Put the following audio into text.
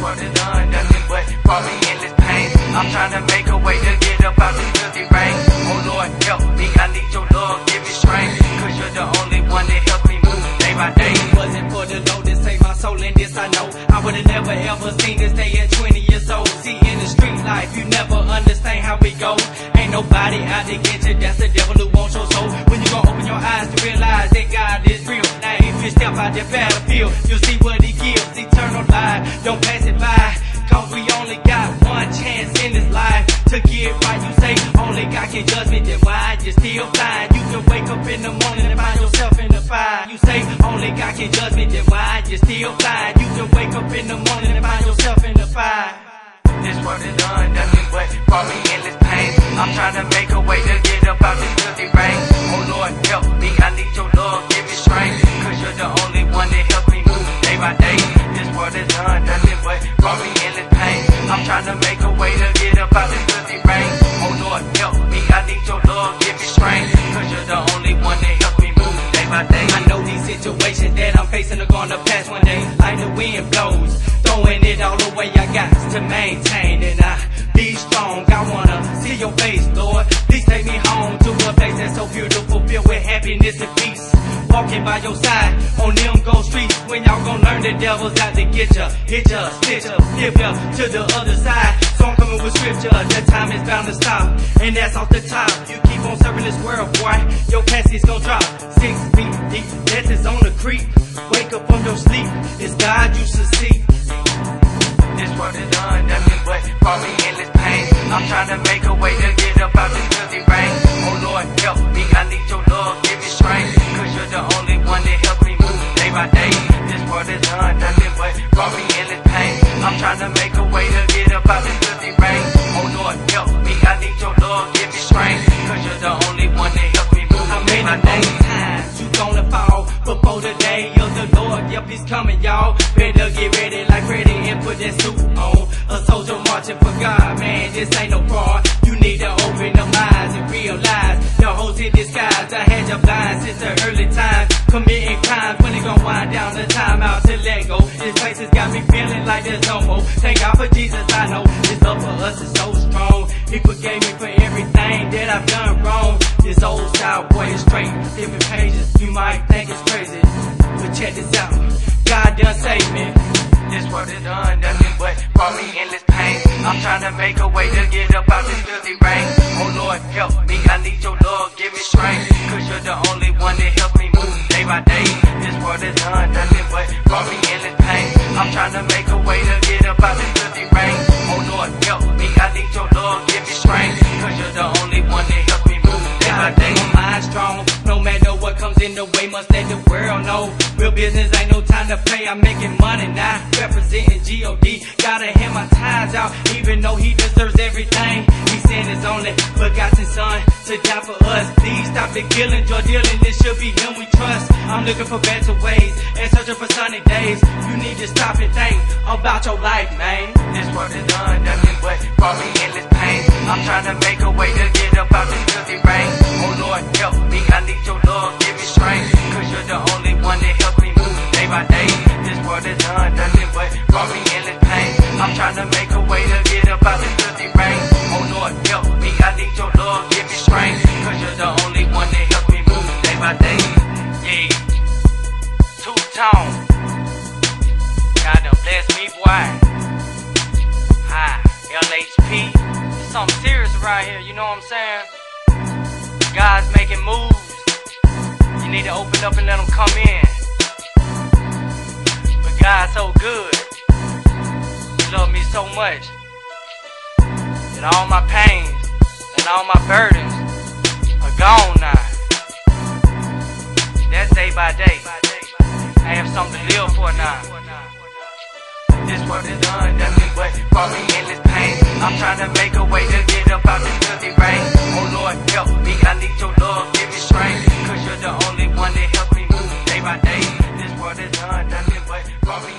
world is done, nothing but brought me endless pain. I'm trying to make a way to get up out this filthy rain. Oh Lord, help me, I need your love, give me strength, cause you're the only one that helps me move day by day. If it wasn't for the Lord that saved my soul, and this I know, I would've never ever seen this day at 20 years old. See, in the street life, you never understand how it goes. Ain't nobody out to get you, that's the devil who wants your soul. When you gon' open your eyes to realize that God is real. Now if you step out that battlefield, you'll see what he gives, eternal life. Don't pass it by, cause we only got one chance in this life to get right. You say only God can judge me, then why you still blind? You can wake up in the morning and find yourself in the fire. You say only God can judge me, then why you still blind? You can wake up in the morning and find yourself in the fire. This world is done, nothing but brought me endless pain. I'm trying to make a way to get up out this filthy rain. Oh Lord, help me, I need your love, give me strength, cause you're the only one that helps me move day by day. This world is done, nothing but brought me endless pain. I'm trying to make a way to get up out this filthy rain. Oh Lord, help me, I need your love, give me strength, cause you're the only one that helps me move day by day. I know these situations that I'm facing are gonna pass one day, like the wind blows, throwing it all away. I got to maintain and I be strong. I wanna see your face, Lord. Please take me home to a place that's so beautiful, filled with happiness and peace. Walking by your side on them gold streets, when y'all gon' learn the devil's out to get ya, hit ya, stitch ya, flip ya to the other side. So I'm coming with scripture, that time is bound to stop, and that's off the top. You keep on serving this world, boy, your passage gon' drop 6 feet deep. Death is on the creep. Wake up from your sleep, it's God you should see. This world is done, nothing but brought me endless pain. I'm trying to make a way to get up out this filthy rain. Oh Lord, help me, I need your love, give me strength, cause you're the only one that helps me move day by day. This world is done, nothing but brought me endless pain. I'm trying to make a way to get up out this filthy rain. Oh Lord, help me, I need your love, give me strength, cause you're the only one that helps me move day by day. Times you gonna fall before the day of the Lord? Yep, he's coming, y'all. Better get ready like Freddy and put that suit on. A soldier marching for God, man, this ain't no fraud. You need to open up eyes and realize the hoes in disguise. I had you blind since the early times, committing crimes. When it gon' wind down the time out to let go. This place has got me feeling like there's no more. Thank God for Jesus, I know his love for us is so strong. He forgave me for everything that I've done wrong. This old style boy is straight, different pages. You might think it's crazy, but check this out, God done saved me. This world is done, nothing but brought me endless pain. I'm trying to make a way to get up out this filthy rain. Oh Lord, help me, I need your love, give me strength, cause you're the only one that helps me move day by day. This world is done, nothing but brought me endless pain. I'm trying to make a way to get up out this filthy rain. Oh Lord, help me, I need your love, give me strength, cause you're the only one that helps me move day by day. My mind strong, no matter what comes in the way, must let the world know. Real business ain't no time to play, I'm making money now, representing G.O.D. Gotta hand my ties out, even though he deserves everything. He sent his only forgotten son to die for us. Please stop the killing, drug dealing, this should be him we trust. I'm looking for better ways and searching for sunny days. You need to stop and think about your life, man. This world is done, nothing but brought me endless pain. I'm trying to make a way to get up out this filthy rain. Oh Lord, help me, I need your love, give me strength, cause you're the only one that helps me move day by day. This world is done, nothing but brought me endless pain. I'm trying to make a way to get up out this filthy rain. Oh Lord, help me, I need your love, give me strength, cause you're the only one that helps me move day by day. Yeah, two-tone, God done bless me, boy. Hi, LHP, it's something serious around here, you know what I'm saying? God's making moves, you need to open up and let them come in. But God's so good, he loved me so much, that all my pains and all my burdens are gone now. That's day by day, I have something to live for now. This world is done, nothing but brought me endless pain. I'm trying to make a way to get up out this filthy rain. Oh Lord, help me, I need your love, give me strength, cause you're the only one that helps me move day by day. This world is done, nothing but brought me